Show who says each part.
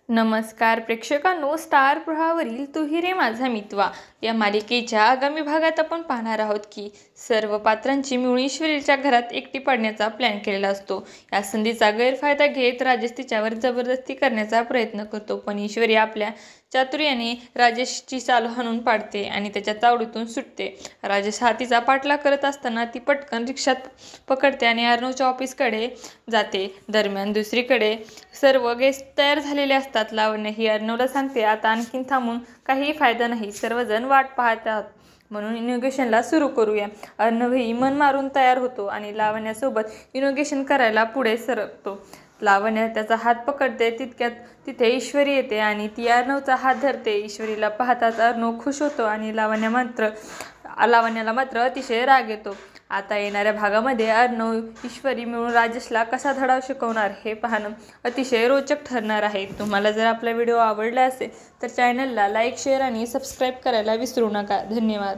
Speaker 1: नमस्कार प्रेक्षकांनो, स्टार प्रवाहावरील तू ही रे माझा मितवा या मालिकेच्या आगामी भागात आपण पाहणार आहोत की सर्व पात्रांची मिळून ईश्वरीच्या घरात एकटी पडण्याचा प्लॅन केलेला असतो। या संधीचा गैरफायदा घेत राजेश तिच्यावर जबरदस्ती करण्याचा प्रयत्न करतो, पण ईश्वरी आपल्या चातुर्याने राजेशची चाल हाणून पाडते आणि त्याच्या तावडीतून सुटते। राजेश हा तिचा पाठलाग करत असताना ती पटकन रिक्षात पकडते आणि अर्णवच्या ऑफिसकडे जाते। दरम्यान दुसरीकडे सर्व गेस्ट तयार झालेले असतात। लावण्य ही अर्णवला सांगते, आता आणखीन थांबून काहीही फायदा नाही, सर्वजण वाट पाहतात, म्हणून इनोग्रेशनला सुरू करूया। अर्णवही मन मारून तयार होतो आणि लावण्यासोबत इनोग्रेशन करायला पुढे सरकतो। लावण्य त्याचा हात पकडते, तितक्यात तिथे ईश्वरी येते आणि ती अर्णवचा हात धरते। ईश्वरीला पाहताच अर्णव खुश होतो आणि लावण्याला मात्र अतिशय राग येतो। आता येणाऱ्या भागामध्ये अर्णव ईश्वरी मिळून राजेशला कसा धडा शिकवणार हे पाहणं अतिशय रोचक ठरणार आहे। तुम्हाला जर आपला व्हिडिओ आवडला असेल तर चॅनलला लाईक, शेअर आणि सबस्क्राईब करायला विसरू नका। धन्यवाद।